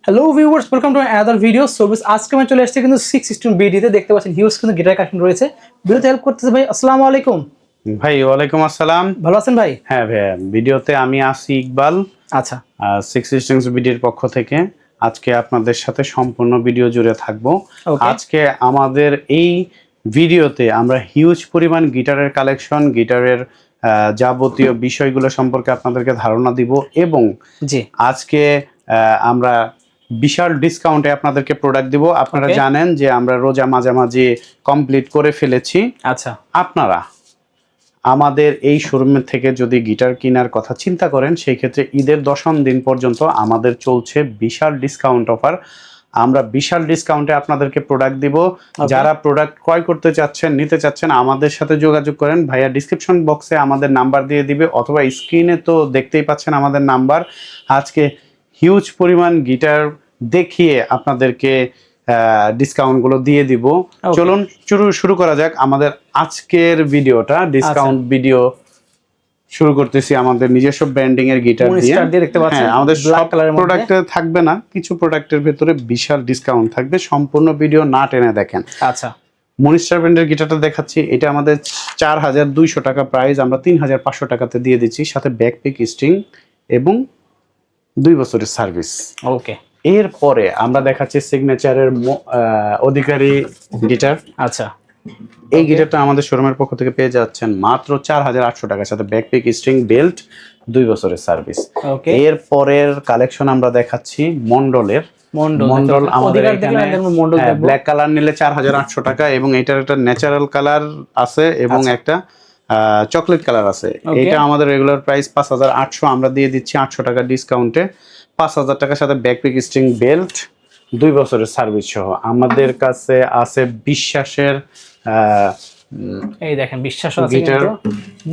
Hello viewers, welcome to other video. So আজকে আমি চলে আসছি কিন্তু 616 বিডিতে দেখতে পাচ্ছেন হিউজ কিন্তু গিটার কালেকশন রয়েছে। ভিডিওতে হেল্প করতেছে ভাই। আসসালামু আলাইকুম ভাই। ওয়ালাইকুম আসসালাম। ভালো আছেন ভাই? হ্যাঁ ভাইয়া, ভিডিওতে আমি আসি ইকবাল। আচ্ছা, সিক্স স্ট্রিংস বিডির পক্ষ থেকে আজকে আপনাদের সাথে সম্পূর্ণ ভিডিও জুড়ে থাকবো। ওকে। আজকে আমাদের এই ভিডিওতে আমরা হিউজ পরিমাণ গিটারের কালেকশন, গিটারের যাবতীয় বিষয়গুলো সম্পর্কে আপনাদেরকে ধারণা দিব এবং জি আজকে আমরা বিশাল ডিসকাউন্টে আপনাদেরকে প্রোডাক্ট দিব। আপনারা Okay. জানেন যে আমরা রোজা মাঝামাঝি কমপ্লিট করে ফেলেছি। আচ্ছা, আপনারা আমাদের এই শোরুম থেকে যদি গিটার কেনার কথা চিন্তা করেন, সেই ক্ষেত্রে ঈদের 10ম দিন পর্যন্ত আমাদের চলছে বিশাল ডিসকাউন্ট অফার। আমরা বিশাল ডিসকাউন্টে আপনাদেরকে প্রোডাক্ট দিব। যারা প্রোডাক্ট ক্রয় করতে চাচ্ছেন, নিতে চাচ্ছেন, আমাদের সাথে যোগাযোগ করেন। ভাইয়া ডিসক্রিপশন বক্সে আমাদের নাম্বার দিয়ে দিবে, অথবা স্ক্রিনে তো দেখতেই পাচ্ছেন আমাদের নাম্বার। আজকে হিউজ পরিমাণ গিটার দেখিয়ে আপনাদেরকে ডিসকাউন্ট গুলো দিয়ে দিব। চলুন শুরু করা যাক আমাদের আজকের ভিডিওটা। ডিসকাউন্ট ভিডিও শুরু করতেছি আমাদের নিজস্ব ব্র্যান্ডিং এর গিটার দিয়ে। দেখতে পাচ্ছেন আমাদের সব প্রোডাক্টে থাকবে না, কিছু প্রোডাক্টের ভেতরে বিশাল ডিসকাউন্ট থাকবে। সম্পূর্ণ ভিডিও না টেনে দেখেন। আচ্ছা, মনিস্টার ব্র্যান্ডের গিটারটা দেখাচ্ছি। এটা আমাদের 4200 টাকা প্রাইস, আমরা 3500 টাকাতে দিয়ে দিচ্ছি, সাথে ব্যাকপিক স্ট্রিং এবং 2 বছরের সার্ভিস। ওকে। এরপরে আমরা দেখাচ্ছি সিগনেচারের অধিকারী গিটার। আচ্ছা, এই গিটারটা আমাদের শোরুমের পক্ষ থেকে পেয়ে যাচ্ছেন মাত্র 4800 টাকার সাথে ব্যাকপিক স্ট্রিং বেল্ট, 2 বছরের সার্ভিস। ওকে। এর পরের কালেকশন আমরা দেখাচ্ছি মন্ডলের। মন্ডল আমাদের এখানে ব্ল্যাক কালার নিলে 4800 টাকা, এবং এটার একটা ন্যাচারাল কালার আছে এবং একটা চকলেট কালার আছে। এটা আমাদের রেগুলার প্রাইস 5800, আমরা দিয়ে দিচ্ছি 800 টাকা ডিসকাউন্টে 5000 টাকার সাথে ব্যাকপিক স্ট্রিং বেল্ট, 2 বছরের সার্ভিস সহ। আমাদের কাছে আছে বিশ্বাসের এই দেখেন বিশ্বাস আছে, গিটার,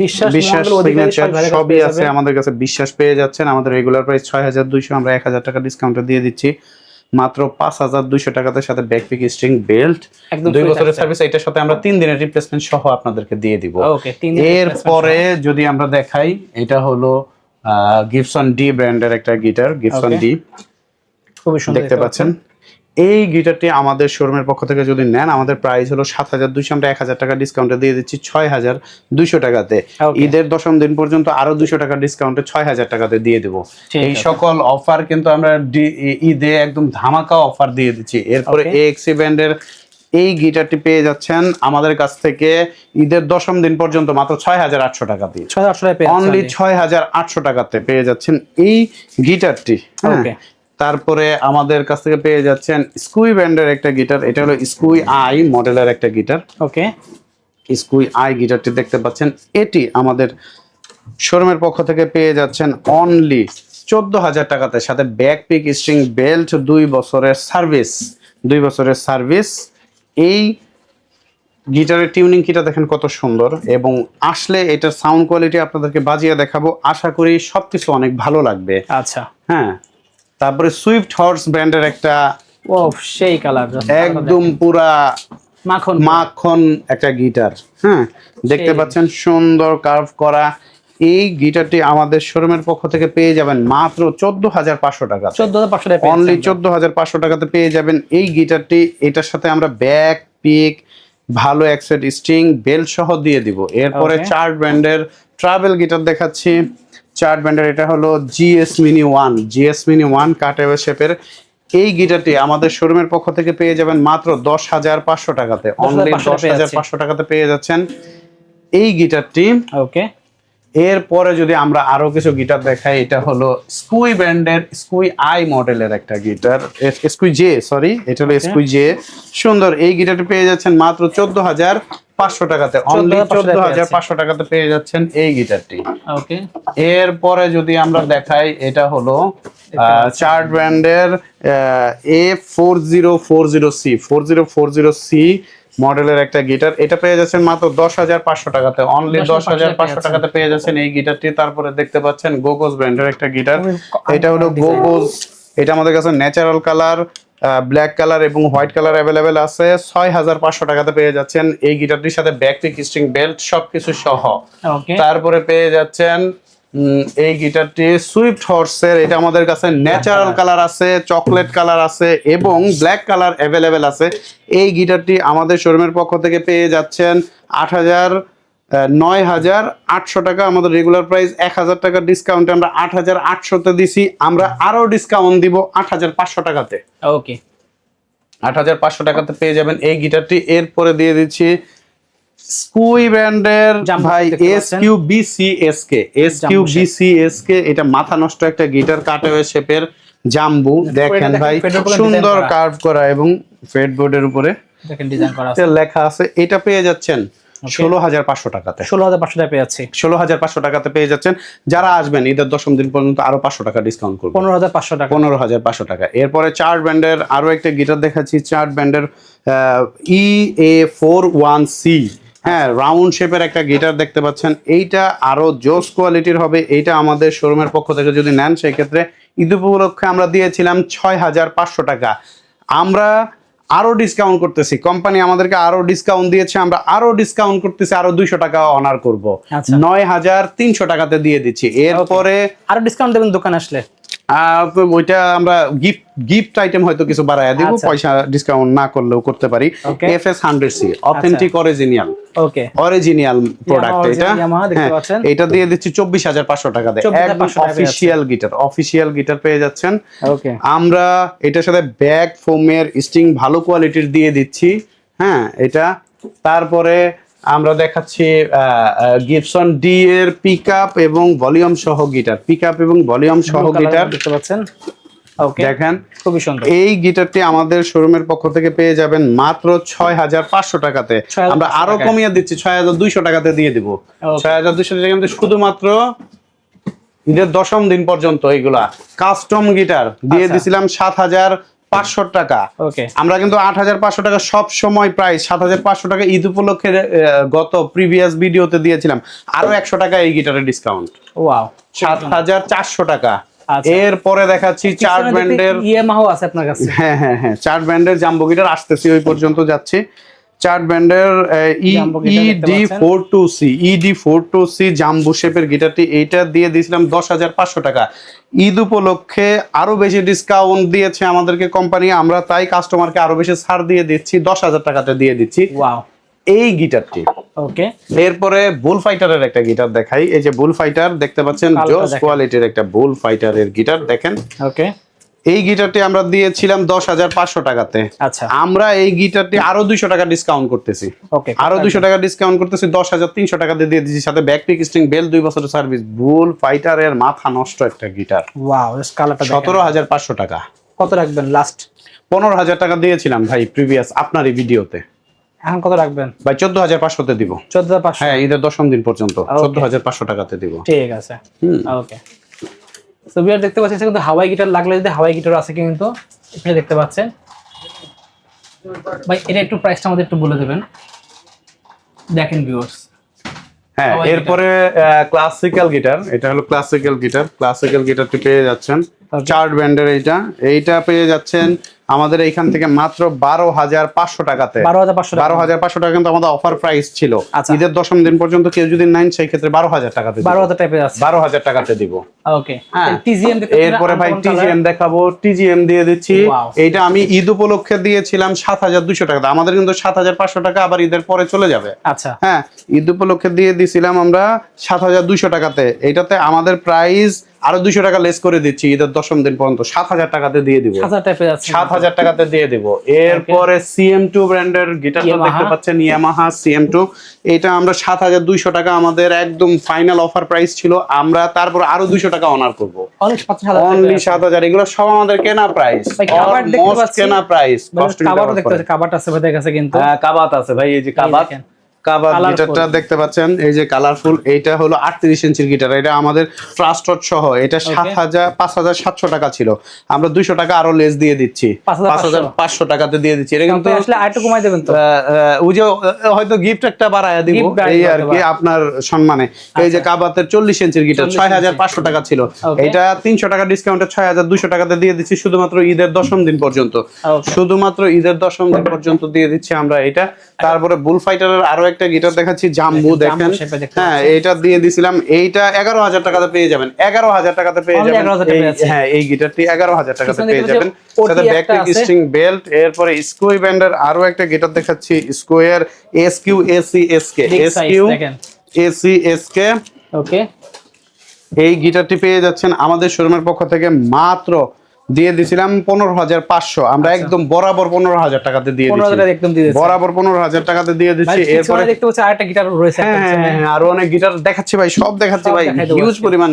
বিশ্বাস সিগনেচার সবই আছে আমাদের কাছে। বিশ্বাস পেয়ে যাচ্ছেন। আমাদের রেগুলার প্রাইস 6200, আমরা 1000 টাকা ডিসকাউন্টে দিয়ে দিচ্ছি মাত্র 5200 টাকাতে, সাথে ব্যাকপিক স্ট্রিং বেল্ট, 2 বছরের সার্ভিস। এটার সাথে আমরা 3 দিনের রিপ্লেসমেন্ট সহ আপনাদেরকে দিয়ে দিব। এরপরে যদি আমরা দেখাই, এটা হলো গিবসন ডি ব্র্যান্ডের একটা গিটার। গিবসন ডি খুবই সুন্দর দেখতে পাচ্ছেন। এই গিটারটি আমাদের শোরুমের পক্ষ থেকে যদি নেন, আমাদের প্রাইস হলো 7200, আমরা 1000 টাকা ডিসকাউন্টে দিয়ে দিচ্ছি 6200 টাকাতে। ঈদের 10ম দিন পর্যন্ত আরো 200 টাকা ডিসকাউন্টে 6000 টাকাতে দিয়ে দেবো। এই সকল অফার কিন্তু আমরা ঈদে একদম ধামাকা অফার দিয়ে দিচ্ছি। এরপরে এএক্সি ব্র্যান্ডের এই গিটারটি পেয়ে যাচ্ছেন আমাদের কাছ থেকে ঈদের 10ম দিন পর্যন্ত মাত্র 6800 টাকা দিয়ে, অনলি 6800 টাকাতে পেয়ে যাচ্ছেন এই গিটারটি। তারপরে আমাদের কাছ থেকে পেয়ে যাচ্ছেন স্কুই ব্র্যান্ডের একটা গিটার। এটা হলো স্কুই আই মডেলের একটা গিটার। ওকে, স্কুই আই গিটারটি দেখতে পাচ্ছেন। এটি আমাদের শোরুমের পক্ষ থেকে পেয়ে যাচ্ছেন অনলি 14000 টাকাতে, সাথে ব্যাকপিক স্ট্রিং বেল্ট, 2 বছরের সার্ভিস, 2 বছরের সার্ভিস। এই গিটারের টিউনিং কিটা দেখেন কত সুন্দর, এবং আসলে এটার সাউন্ড কোয়ালিটি আপনাদেরকে বাজিয়ে দেখাবো। আশা করি সবকিছু অনেক ভালো লাগবে। আচ্ছা, হ্যাঁ। তারপরে সুইফট হর্স ব্র্যান্ডের একটা সেই কালার, একদম পুরা মাখন মাখন একটা গিটার। হ্যাঁ, দেখতে পাচ্ছেন সুন্দর কার্ভ করা। এই গিটারটি আমাদের শোরুমের পক্ষ থেকে পেয়ে যাবেন মাত্র 14500 টাকা, অনলি 14500 টাকাতে পেয়ে যাবেন এই গিটারটি। এটার সাথে আমরা ব্যাক পিক, ভালো একসেট স্ট্রিং বেল্ট সহ দিয়ে দিব। এরপরে চার্ট ব্র্যান্ডের ট্রাভেল গিটার দেখাচ্ছি। চার্ট ব্র্যান্ডের এটা হলো জিএস মিনি 1, জিএস মিনি 1 কাটেবল শেপের। এই গিটারটি আমাদের শোরুমের পক্ষ থেকে পেয়ে যাবেন মাত্র 10500 টাকাতে, অনলি 10500 টাকাতে পেয়ে যাচ্ছেন এই গিটারটি। ওকে। এরপরে যদি আমরা আরো কিছু গিটার দেখাই, এটা হলো স্কুই ব্র্যান্ডের স্কুই আই মডেলের একটা গিটার, স্কুই জে, সরি, এটা হলো স্কুই জে। সুন্দর এই গিটারটি পেয়ে যাচ্ছেন মাত্র 14500 টাকাতে, অনলি 14500 টাকাতে পেয়ে যাচ্ছেন এই গিটারটি। ওকে। এরপরে যদি আমরা দেখাই, এটা হলো চার্ট ব্র্যান্ডের A4040C, 4040C মডেলের একটা গিটার। এটা পেয়ে যাচ্ছেন মাত্র 10500 টাকাতে, অনলি 10500 টাকাতে পেয়ে যাচ্ছেন এই গিটারটি। তারপরে দেখতে পাচ্ছেন গোগোস ব্র্যান্ডের একটা গিটার। এটা হলো গোগোস। এটা আমাদের কাছে ন্যাচারাল কালার, ব্ল্যাক কালার এবং হোয়াইট কালার অ্যাভেলেবেল আছে। 6500 টাকাতে পেয়ে যাচ্ছেন এই গিটারটির সাথে ব্যাকপিক স্ট্রিং বেল্ট সবকিছু সহ। তারপরে পেয়ে যাচ্ছেন এই গিটারটি সুইফট হর্সের, এটা আমাদের কাছে ন্যাচারাল কালার আছে, চকলেট কালার আছে এবং ব্ল্যাক কালার অ্যাভেলেবেল আছে। এই গিটারটি আমাদের শোরুমের পক্ষ থেকে পেয়ে যাচ্ছেন 9,800 টাকা। আমাদের রেগুলার প্রাইস 1,000 টাকা ডিসকাউন্টে আমরা 8,800-তে দিছি। আমরা আরো ডিসকাউন্ট দিব 8,500 টাকাতে। ওকে, 8,500 টাকাতে পেয়ে যাবেন এই গিটারটি। এরপরে দিয়ে দিচ্ছি স্কুই ব্র্যান্ডের ভাই SQBCSK। এটা মাথা নষ্ট একটা গিটার, কাটওয়ে শেপের জাম্বু। দেখেন ভাই সুন্দর কার্ভ করা এবং ফেড বোর্ডের উপরে দেখেন ডিজাইন করা আছে, লেখা আছে। এটা পেয়ে যাচ্ছেন 16,500 টাকাতে। 16,500 টাকা পেয়ে যাচ্ছি। 16,500 টাকাতে পেয়ে যাচ্ছেন। যারা আসবেন ঈদের 10ম দিন পর্যন্ত আরো 500 টাকা ডিসকাউন্ট করব, 15,500 টাকা। 15,500 টাকা। এরপরে চার্ট ব্র্যান্ডের আরো একটা গিটার দেখাচ্ছি, চার্ট ব্র্যান্ডের EA41C। হ্যাঁ, রাউন্ড শেপের একটা গিটার দেখতে পাচ্ছেন। এইটা আরো জোস কোয়ালিটির হবে। এইটা আমাদের শোরুমের পক্ষ থেকে যদি নেন সেই ক্ষেত্রে ঈদ উপলক্ষে আমরা দিয়েছিলাম 6,500 টাকা। আমরা আরো ডিসকাউন্ট করতেছি, কোম্পানি আমাদেরকে আরো ডিসকাউন্ট দিয়েছে, আমরা আরো ডিসকাউন্ট করতেছি, আরো 200 টাকা অনার করব। 9,300 টাকাতে দিয়ে দিচ্ছি। এরপরে আরো ডিসকাউন্ট দেবেন দোকান আসলে? ওইটা আমরা গিফট আইটেম হয়তো কিছু বাড়ায় দিব, পয়সা ডিসকাউন্ট না করলেও করতে পারি। FS100C অথেন্টিক অরিজিনাল, ওকে, অরিজিনাল প্রোডাক্ট এটা। হ্যাঁ, এটা দিয়ে দিচ্ছি 24,500 টাকা দিয়ে। একদম অফিশিয়াল গিটার, অফিশিয়াল গিটার পেয়ে যাচ্ছেন। ওকে, আমরা এটার সাথে ব্যাক ফোমের স্ট্রিং ভালো কোয়ালিটির দিয়ে দিচ্ছি। হ্যাঁ, এটা। তারপরে আমরা দেখাচ্ছি গিবসন ডি এর পিকআপ এবং ভলিউম সহ গিটার, পিকআপ এবং ভলিউম সহ গিটার দেখতে পাচ্ছেন। ওকে, দেখেন খুবই সুন্দর। এই গিটারটি আমাদের শোরুমের পক্ষ থেকে পেয়ে যাবেন মাত্র 6,500 টাকাতে। আমরা আরো কমিয়ে দিচ্ছি, 6,200 টাকাতে দিয়ে দিব। 6,200 টাকা কিন্তু শুধুমাত্র ঈদের 10ম দিন পর্যন্ত। এইগুলা কাস্টম গিটার দিয়ে দিছিলাম 7,500 টাকা। ওকে, আমরা কিন্তু 8,500 টাকা সব সময় প্রাইস। 7,500 টাকা ঈদ উপলক্ষে গত প্রিভিয়াস ভিডিওতে দিয়েছিলাম। আরো 100 টাকা এই গিটারের ডিসকাউন্ট। ওয়াও, 7,400 টাকা। এরপরে দেখাচ্ছি চার্ট ব্র্যান্ডের ইয়ামাহা আছে আপনার কাছে? হ্যাঁ হ্যাঁ হ্যাঁ, চার্ট ব্র্যান্ডের জাম্বো গিটার আসতেছি, ওই পর্যন্ত যাচ্ছি। চার্ট ব্র্যান্ডের ED42C জাম্বো শেপের গিটারটি, এইটা দিয়ে দিয়েছিলাম 10,500 টাকা। ঈদ উপলক্ষে আরো বেশি ডিসকাউন্ট দিয়েছে আমাদেরকে কোম্পানি, আমরা তাই কাস্টমারকে আরো বেশি ছাড় দিয়ে দিচ্ছি, 10,000 টাকাতে দিয়ে দিচ্ছি। ওয়াও, এই গিটারটি। ওকে, এরপরে বুল ফাইটারের একটা গিটার দেখাই। এই যে বুল ফাইটার দেখতে পাচ্ছেন, জোস কোয়ালিটির একটা বুল ফাইটারের গিটার দেখেন। ওকে, এই গিটারটি আমরা দিয়েছিলাম 10,500 টাকাতে। আচ্ছা, আমরা এই গিটারটি আরো 200 টাকা ডিসকাউন্ট করতেছি। ওকে, আরো 200 টাকা ডিসকাউন্ট করতেছি, 10,300 টাকাতে দিয়ে দিচ্ছি, সাথে ব্যাক পিক স্ট্রিং বেল 2 বছরের সার্ভিস। বুল ফাইটারের মাথা নষ্ট একটা গিটার। ওয়াও, এর কালারটা 17,500 টাকা। কত রাখবেন লাস্ট? 15,000 টাকা দিয়েছিলাম ভাই প্রিভিয়াস আপনার এই ভিডিওতে। এখন কত রাখবেন ভাই? 14,500-তে দিব। 14,500? হ্যাঁ, ঈদের 10ম দিন পর্যন্ত 14,500 টাকাতে দিব। ঠিক আছে, ওকে। সো ভিউয়ার দেখতে পাচ্ছেন কিন্তু হাওয়াই গিটার লাগলে যদি হাওয়াই গিটার আছে কিন্তু এখানে দেখতে পাচ্ছেন। ভাই এটা একটু প্রাইসটা আমাদের একটু বলে দেবেন, দেখেন ভিউয়ার্স। হ্যাঁ, এরপরে ক্লাসিক্যাল গিটার। এটা হলো ক্লাসিক্যাল গিটার। ক্লাসিক্যাল গিটারটি পেয়ে যাচ্ছেন চার্ট ব্র্যান্ডের। এইটা পেয়ে যাচ্ছেন আমাদের এইখান থেকে মাত্র 12,500 টাকাতে। 12,500 টাকা কিন্তু আমাদের অফার প্রাইস ছিল। ঈদের 10ম দিন পর্যন্ত কেউ যদি নেন সেই ক্ষেত্রে 12,000 টাকাতে, 12,000 টাকা আছে, 12,000 টাকাতে দিব। ওকে, টিজিএম এরপরে ভাই টিজিএম দেখাবো, টিজিএম দিয়ে দিচ্ছি। এইটা আমি ঈদ উপলক্ষে দিয়েছিলাম 7,200 টাকা। আমাদের কিন্তু 7,500 টাকা আবার ঈদের পরে চলে যাবে। আচ্ছা, হ্যাঁ, ঈদ উপলক্ষে দিয়ে দিছিলাম আমরা 7,200 টাকাতে। এইটাতে আমাদের প্রাইস আরো 200 টাকা লেস করে দিচ্ছি ঈদের 10ম দিন পর্যন্ত, 7,000 টাকাতে দিয়ে দিব। 7,000 টাকাতে দিয়ে দিব। এরপরে CM2 ব্র্যান্ডের গিটারটা দেখতে পাচ্ছেন, ইয়ামাহা CM2। এটা আমরা 7,200 টাকা আমাদের একদম ফাইনাল অফার প্রাইস ছিল। আমরা তারপর আরো 200 টাকা অনার করব, অনলি 7,000। এগুলো সব আমাদের কেনা প্রাইস, অলমোস্ট কেনা প্রাইস। কাবাটও দেখতে পাচ্ছেন, কাবাট আছে ভাই কাছে কিন্তু। হ্যাঁ, কাবাট আছে ভাই, এই যে কাবাট। কাবাট গিটারটা দেখতে পাচ্ছেন, এই যে কালারফুল। এইটা হলো 38 ইঞ্চির গিটার। এটা আমাদের ট্রাস্টড সহ। এটা 5,700 টাকা ছিল, আমরা 200 টাকা আরো লেস দিয়ে দিচ্ছি, 5,500 টাকাতে দিয়ে দিচ্ছি। এটা কিন্তু আসলে আরেকটু কমাই দেবেন তো, ওই যে হয়তো গিফট একটা বাড়ায়া দিব এই আর কি আপনার সম্মানে। এই যে কাবাতের 40 ইঞ্চির গিটার 6,500 টাকা ছিল, এটা 300 টাকা ডিসকাউন্টে 6,200 টাকাতে দিয়ে দিচ্ছি শুধুমাত্র ঈদের 10ম দিন পর্যন্ত। শুধুমাত্র ঈদের 10ম দিন পর্যন্ত দিয়ে দিচ্ছি আমরা এটা। তারপরে বুল ফাইটারের আরো একটা গিটার দেখাচ্ছি, জাম্বু দেখেন। হ্যাঁ, এটা দিয়ে দিছিলাম, এইটা 11,000 টাকাতে পেয়ে যাবেন, 11,000 টাকাতে পেয়ে যাবেন। হ্যাঁ, এই গিটারটি 11,000 টাকাতে পেয়ে যাবেন, সাথে ব্যাকটেক স্ট্রিং বেল্ট। এরপরে স্কোয়ার ব্যান্ডের আরো একটা গিটার দেখাচ্ছি, Squier SQ AC SK, SQ AC SK. Okay, এই গিটারটি পেয়ে যাচ্ছেন আমাদের শোরুমের পক্ষ থেকে মাত্র দিয়ে দিছিলাম 15,500। আমরা একদম বরাবর 15,000 টাকাতে দিয়ে দিচ্ছি, বরাবর 15,000 টাকাতে দিয়ে দিচ্ছি। এরপরে দেখতে পাচ্ছি আরেকটা গিটার রয়েছে। হ্যাঁ, আরো অনেক গিটার দেখাচ্ছি ভাই, সব দেখাচ্ছি ভাই, হিউজ পরিমাণ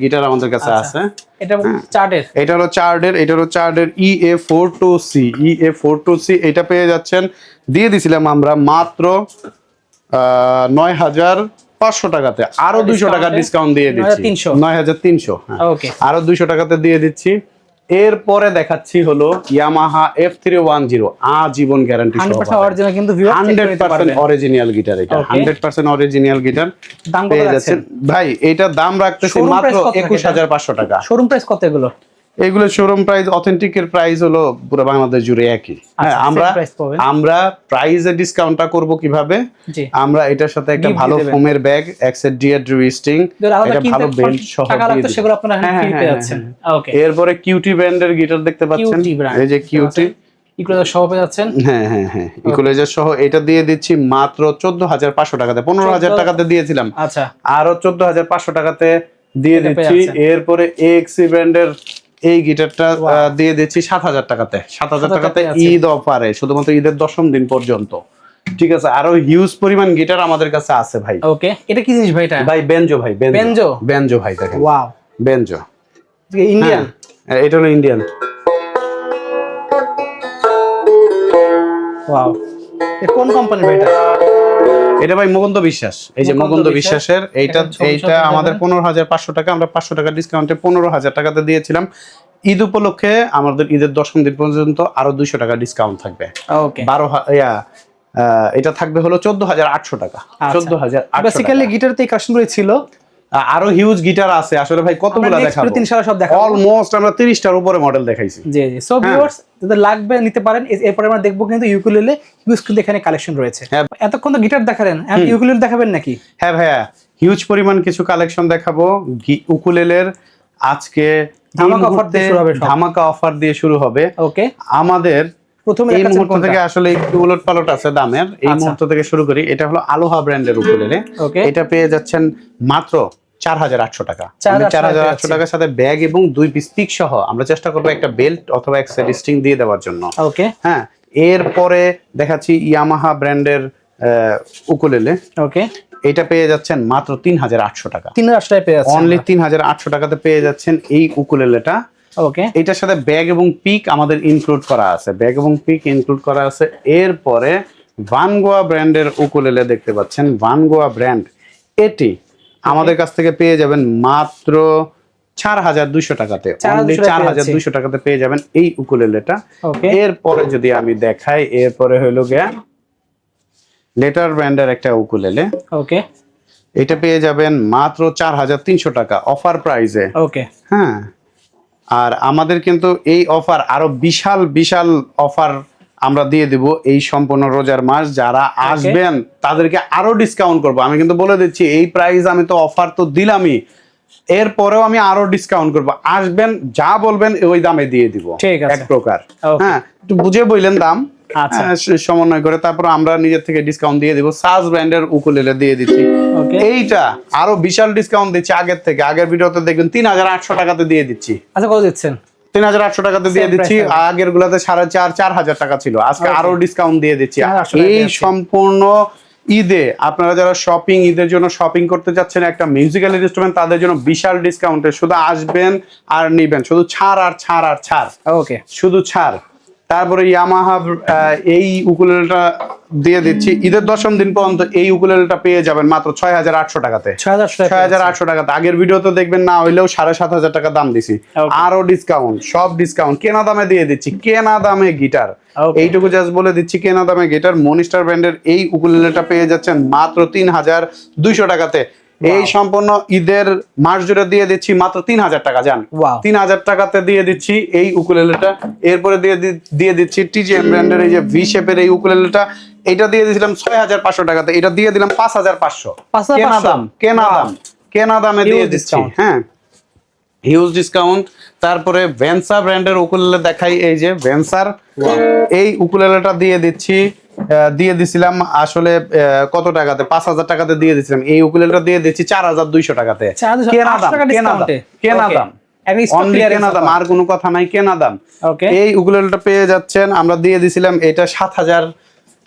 গিটার আমাদের কাছে আছে। এটা চার্ডের, এটা হলো চার্ডের, এটা হলো চার্ডের EA42C, EA42C। এটা পেয়ে যাচ্ছেন, দিয়ে দিছিলাম আমরা মাত্র 9,500 টাকাতে, আরো 200 টাকা ডিসকাউন্ট দিয়ে দিচ্ছি, 9,300। আরো 200 টাকাতে দিয়ে দিচ্ছি। এরপরে দেখাচ্ছি হলো ইয়ামাহা F310 আজীবন গ্যারান্টি সহ, 100% কিন্তু 100% অরিজিনাল গিটার। এটা 100% অরিজিনাল গিটার পেয়ে যাচ্ছেন ভাই। এটার দাম রাখতেছি মাত্র 21,500 টাকা। শোরুম প্রাইস কত এগুলো? এগুলো শোরুম প্রাইস, অথেন্টিকের প্রাইস হলো পুরো বাংলাদেশ জুড়ে একই। হ্যাঁ, আমরা প্রাইসে ডিসকাউন্টটা করব কিভাবে? আমরা এটার সাথে একটা ভালো ফোমের ব্যাগ, এক্সেট ডিয়ার ড্রিস্টিং, একটা ভালো বেল্ট সহ দিয়ে দিই। সেগুলো আপনারা ফ্রি পেয়ে যাচ্ছেন। ওকে, এরপরে কিউটি ব্র্যান্ডের গিটার দেখতে পাচ্ছেন, এই যে কিউটি ইকুয়ালাইজার সহ পেয়ে যাচ্ছেন। হ্যাঁ, ইকুয়ালাইজার সহ এটা দিয়ে দিচ্ছি মাত্র 14,500 টাকাতে। 15,000 টাকাতে দিয়েছিলাম, আচ্ছা, আরো 14,500 টাকাতে দিয়ে দিচ্ছি। এরপরে এক্সি ব্র্যান্ডের এই গিটারটা দিয়ে দিচ্ছি 7,000 টাকাতে, 7,000 টাকাতে ঈদ অফারে, শুধুমাত্র ঈদের 10ম দিন পর্যন্ত। ঠিক আছে, আরো হিউজ পরিমাণ গিটার আমাদের কাছে আছে ভাই। ওকে, এটা কি জিনিস ভাই? এটা ভাই বেনজো ভাই, বেনজো ভাই, দেখেন, ওয়াও, বেনজো ইন্ডিয়ান, এটা হলো ইন্ডিয়ান। ওয়াও, কোন কোম্পানি ভাই এটা? এটা ভাই মুকুন্দ বিশ্বাস, এই যে মুকুন্দ বিশ্বাসের। এইটা আমাদের 15,500 টাকা, আমরা 500 টাকা ডিসকাউন্টে 15,000 টাকাতে দিয়েছিলাম। ঈদ উপলক্ষে আমাদের ঈদের 10ম দিন পর্যন্ত আরো 200 টাকা ডিসকাউন্ট থাকবে। ওকে, এটা থাকবে হলো 14,800 টাকা, 14,800। বেসিক্যালি গিটারতে এই কালেকশনগুলো ছিল, আরো হিউজ গিটার আছে আসলে ভাই, কতগুলো দেখাবো, সব দেখাবো, অলমোস্ট আমরা 30টার উপরে মডেল দেখাইছি। জি জি, সো ভিউয়ার্স যাদের লাগবে নিতে পারেন। এরপরে আমরা দেখবো কিন্তু ইউকুলেলে হিউজ কিন্তু এখানে কালেকশন রয়েছে। এতক্ষণ তো গিটার দেখালেন, এখন ইউকুলেলে দেখাবেন নাকি? হ্যাঁ ভাইয়া, হিউজ পরিমাণ কিছু কালেকশন দেখাবো উকুলেলের। আজকে ধামাকা অফার দিয়ে শুরু হবে। ওকে, আমাদের এই মুহূর্ত থেকে আসলে একটু উলট পালট আছে দামের, এই মুহূর্ত থেকে শুরু করি। এটা হলো আলোহা ব্র্যান্ডের উকুলেলে। এটা পেয়ে যাচ্ছেন মাত্র 4,800 টাকা, 4,800 টাকার সাথে ব্যাগ এবং 2 পিস পিক সহ। আমরা চেষ্টা করবো একটা বেল্ট অথবা একটা স্ট্রিং দিয়ে দেওয়ার জন্য। ওকে, হ্যাঁ, এরপরে দেখাচ্ছি ইয়ামাহা ব্র্যান্ডের উকুলেলে। ওকে, এটা পেয়ে যাচ্ছেন মাত্র 3,800 টাকা, 3,800 টাকায় পেয়ে যাচ্ছেন, অনলি 3,800 টাকাতে পেয়ে যাচ্ছেন এই উকুলেলেটা। ওকে, এটার সাথে ব্যাগ এবং পিক আমাদের ইনক্লুড করা আছে, ব্যাগ এবং পিক ইনক্লুড করা আছে। এরপরে ভানগোয়া ব্র্যান্ডের উকুলেলে দেখতে পাচ্ছেন, ভানগোয়া ব্র্যান্ড। এটি আমাদের কাছ থেকে পেয়ে যাবেন মাত্র 4,200 টাকাতে, অনলি 4,200 টাকাতে পেয়ে যাবেন এই উকুলেলেটা। এরপরে যদি আমি দেখাই, এরপরে হলো গিয়া লেটার ব্র্যান্ডের একটা উকুলেলে। ওকে, এটা পেয়ে যাবেন মাত্র 4,300 টাকা অফার প্রাইসে। ওকে, হ্যাঁ, আর আমাদের কিন্তু এই অফার আরো বিশাল বিশাল অফার আমরা দিয়ে দিব এই সম্পূর্ণ রোজার মাস। যারা আসবেন তাদেরকে আরো ডিসকাউন্ট করব। আমি কিন্তু বলে দিচ্ছি, এই প্রাইস আমি তো অফার তো দিলামই, এরপরেও আমি আরো ডিসকাউন্ট করব। আসবেন, যা বলবেন ওই দামে দিয়ে দিব, এক প্রকার। হ্যাঁ, একটু বুঝে বললেন দাম, সমন্বয় করে তারপর আমরা নিজের থেকে ডিসকাউন্ট দিয়ে দিব। সাজ ব্র্যান্ডের উকুলেলে দিয়ে দিচ্ছি, এইটা আরো বিশাল ডিসকাউন্ট দিচ্ছি আগের থেকে। আগের ভিডিওতে দেখবেন 3,800 টাকাতে দিয়ে দিচ্ছি। আচ্ছা, কত দিচ্ছেন? 3,800 টাকাতে দিয়ে দিচ্ছি। আগের গুলাতে 4,500 4,000 টাকা ছিল, আজকে আরো ডিসকাউন্ট দিয়ে দিচ্ছি। এই সম্পূর্ণ ঈদে আপনারা যারা ঈদের জন্য শপিং করতে যাচ্ছেন একটা মিউজিক্যাল ইনস্ট্রুমেন্ট, তাদের জন্য বিশাল ডিসকাউন্টে শুধু আসবেন আর নিবেন, শুধু ছাড় আর ছাড় আর ছাড়। ওকে, শুধু ছাড়। তারপরে ইয়ামাহা এই উকুলেলেটা দিয়ে দিচ্ছি ঈদের 10ম দিন পর্যন্ত। এই উকুলেলেটা পেয়ে যাবেন মাত্র 6,800 টাকাতে, 6,800 টাকাতে। আগের ভিডিওতে দেখবেন না হইলেও 7,500 টাকা দাম দিছি। আরো ডিসকাউন্ট, সব ডিসকাউন্ট, কেনা দামে দিয়ে দিচ্ছি, কেনা দামে গিটার। এইটুকু জাস্ট বলে দিচ্ছি, কেনা দামে গিটার। মনিস্টার ব্র্যান্ডের এই উকুলেলেটা পেয়ে যাচ্ছেন মাত্র 3,200 টাকাতে। এই সম্পূর্ণ ঈদের মাস জুড়ে দিয়ে দিচ্ছি মাত্র 3,000 টাকা। যান, 3,000 টাকাতে দিয়ে দিচ্ছি এই উকুলেলেটা। এরপরে দিয়ে দিচ্ছি টিজিএম ব্র্যান্ডের এই যে ভি শেপের এই উকুলেলেটা। এটা দিয়ে দিয়েছিলাম 6500 টাকাতে, এটা দিয়ে দিলাম 5500। 5500 কেনা দামে দিয়ে দিচ্ছি। হ্যাঁ, হিউজ ডিসকাউন্ট। তারপরে ভেন্সা ব্র্যান্ডের উকুলেলে দেখাই, এই যে ভেন্সার এই উকুলেলেটা দিয়ে দিচ্ছি, দিয়ে দিছিলাম আসলে কত টাকাতে, 5000 টাকাতে দিয়ে দিছিলাম। এই উকুলেলেটা দিয়ে দিচ্ছি 4200 টাকাতে। কেনা দাম আর কোনো কথা নাই, কেনা দাম। এই উকুলেলেটা পেয়ে যাচ্ছেন, আমরা দিয়ে দিছিলাম এটা 7000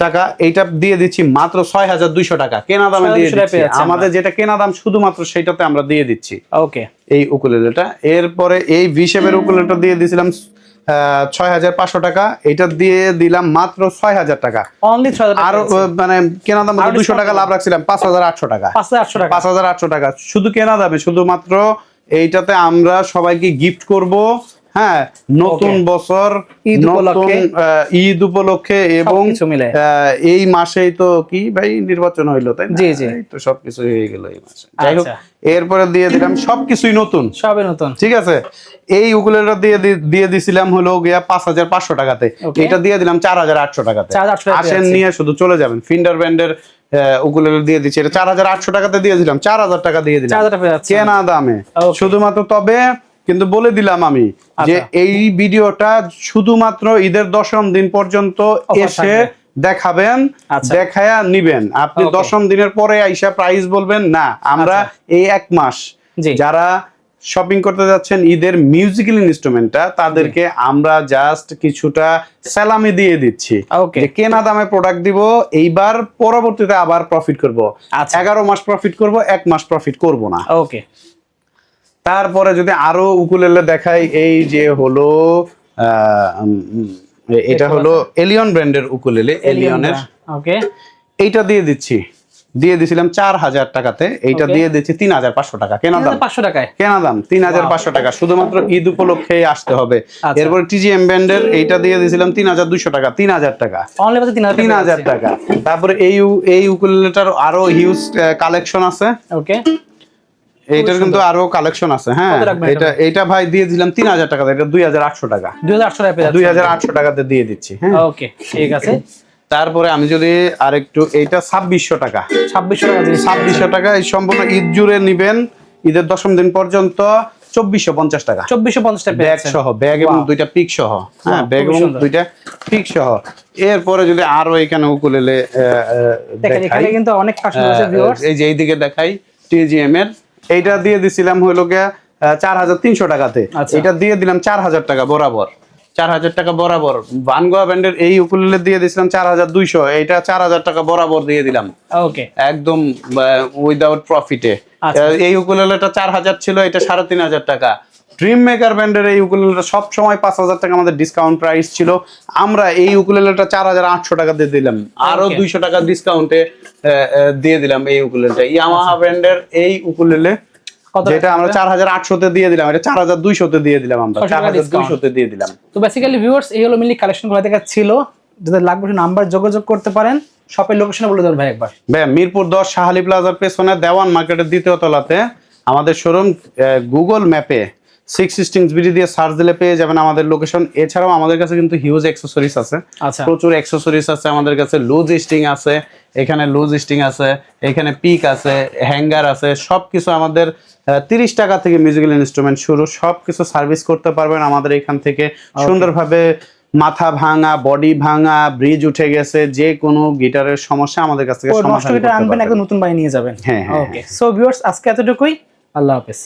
টাকা, এইটা দিয়ে দিচ্ছি মাত্র 6200 টাকা কেনা দামে দিয়ে দিচ্ছি। আমাদের যেটা কেনা দাম শুধুমাত্র সেটাতে আমরা দিয়ে দিচ্ছি ওকে এই উকুলেলেটা। এরপরে এই ভি শেপের উকুলেলেটা দিয়ে দিছিলাম 6500 টাকা, এটা দিয়ে দিলাম মাত্র 6000 টাকা অনলি। 6000 আর মানে কেনা দাম 200 টাকা লাভ রাখছিলাম, 5800 টাকা। 5800 টাকা শুধু কেনা দামে, শুধুমাত্র এইটাতে আমরা সবাইকে গিফট করব। হ্যাঁ, নতুন বছর, ঈদ উপলক্ষে এবং এই মাসেই তো কি ভাই নির্বাচন হইলো, তাই না? জি জি, তো সবকিছু হয়ে গেল এই মাসে। যাই হোক, এরপরে দিয়ে দিলাম সবকিছুই নতুন, সবই নতুন। ঠিক আছে। এই উকুলেলেটা দিয়ে দিছিলাম হলো গিয়া 5500 টাকাতে, এটা দিয়ে দিলাম 4800 টাকাতে। আসেন নিয়ে শুধু চলে যাবেন। ফিন্ডার ব্র্যান্ডের উকুলেলে দিয়ে দিচ্ছি, এটা 4800 টাকাতে দিয়ে দিলাম, 4000 টাকা দিয়ে দিলাম কেনা দামে শুধুমাত্র। তবে কিন্তু বলে দিলাম আমি যে এই ভিডিওটা শুধুমাত্র ঈদের 10ম দিন পর্যন্ত এসে দেখাবেন, দেখায়া নিবেন। আপনি 10ম দিনের পরে আইসা প্রাইস বলবেন না। আমরা এই এক মাস যারা শপিং করতে যাচ্ছেন ঈদের মিউজিক্যাল ইনস্ট্রুমেন্টটা, তাদেরকে আমরা জাস্ট কিছুটা সালামি দিয়ে দিচ্ছি যে কেনা দামে প্রোডাক্ট দিব, এইবার পরবর্তীতে আবার প্রফিট করব। 11 মাস প্রফিট করব, 1 মাস প্রফিট করব না। ওকে, তারপরে যদি আরো উকুলেলে দেখাই, এই যে হলো এটা হলো এলিয়ন ব্র্যান্ডের উকুলেলে, এলিয়নের। ওকে, এইটা দিয়ে দিছিলাম 4000 টাকাতে, এইটা দিয়ে দিচ্ছি 3500 টাকা কেনা দাম। 500 টাকায় কেনা দাম 3500 টাকা, শুধুমাত্র ঈদ উপলক্ষে আসতে হবে। এরপর টিজিএম ব্র্যান্ডের এইটা দিয়ে দিছিলাম 3200 টাকা, 3000 টাকা অনলি 3000 টাকা। তারপরে এই উকুলেলেটার আরো হিউজ কালেকশন আছে। ওকে, এইটার কিন্তু আরো কালেকশন আছে। হ্যাঁ, এটা ভাই দিয়ে দিলাম 3000 টাকা, এটা 2800 টাকা, 2800 টাকাতে দিয়ে দিচ্ছি। হ্যাঁ, ওকে, ঠিক আছে। তারপরে আমি যদি আরেকটু, এইটা 2600 টাকা, 2600 টাকা। এই সম্পূর্ণ ঈদ জুড়ে নিবেন, ঈদের 10ম দিন পর্যন্ত 2450 টাকা, 2450 টাকা ব্যাগ সহ, ব্যাগ এবং দুইটা পিক সহ। হ্যাঁ, ব্যাগ এবং দুইটা পিক সহ। এরপরে যদি আরো এখানে উকুলেলে দেখাই, কিন্তু অনেক কাস্টমার আছে ভিউয়ার্স, এই যে এইদিকে দেখাই টিজিএম এর, এইটা দিয়ে দিছিলাম হলো গিয়া 4300 টাকাতে, এটা দিয়ে দিলাম 4000 টাকা বরাবর, 4000 টাকা বরাবর। ভানগোয়া ব্র্যান্ডের এই উকুলেলে দিয়ে দিছিলাম 4200, এইটা 4000 টাকা বরাবর দিয়ে দিলাম। ওকে, একদম উইদাউট প্রফিটে। এই উকুলেলেটা 4000 ছিল, এটা 3500 টাকা। ড্রিম মেকার ব্র্যান্ডের এই উকুলেলেটা সব সময় 5000 টাকা আমাদের ডিসকাউন্ট প্রাইস ছিল, আমরা এই উকুলেলেটা 4800 টাকা দিয়ে দিলাম, আরো 200 টাকা ডিসকাউন্টে দিয়ে দিলাম এই উকুলেলেটা। ইয়ামাহা ব্র্যান্ডের এই উকুলেলে যেটা আমরা 4800 তে দিয়ে দিলাম, এটা 4200 তে দিয়ে দিলাম, আমরা 4200 তে দিয়ে দিলাম। তো বেসিক্যালি ভিউয়ার্স এই হলো মিলি কালেকশনগুলো দেখা ছিল, যাদের লাগবে নাম্বার যোগাযোগ করতে পারেন। শপের লোকেশন বলে দেন ভাই একবার। ভাই মিরপুর 10 শাহালি প্লাজার পেছনে দেওয়ান মার্কেটের 2য় তলাতে আমাদের শোরুম। গুগল ম্যাপে 616 বিডি দিয়ে সার্চ দিলে পেয়ে যাবেন আমাদের লোকেশন। এছাড়াও আমাদের কাছে কিন্তু হিউজ অ্যাকসেসরিজ আছে, প্রচুর অ্যাকসেসরিজ আছে আমাদের কাছে। লুজ স্টিং আছে, এখানে লুজ স্টিং আছে, এখানে পিক আছে, হ্যাঙ্গার আছে, সবকিছু আমাদের 30 টাকা থেকে মিউজিক্যাল ইনস্ট্রুমেন্ট শুরু, সবকিছু সার্ভিস করতে পারবেন আমাদের এখান থেকে সুন্দরভাবে। মাথা ভাঙা, বডি ভাঙা, ব্রিজ উঠে গেছে, যে কোনো গিটারের সমস্যা আমাদের কাছ থেকে সমাধান করতে পারবেন। আনবেন, একদম নতুন বানিয়ে নিয়ে যাবেন। হ্যাঁ, ওকে, সো ভিউয়ার্স আজকে এতটুকুই। আল্লাহ হাফেজ।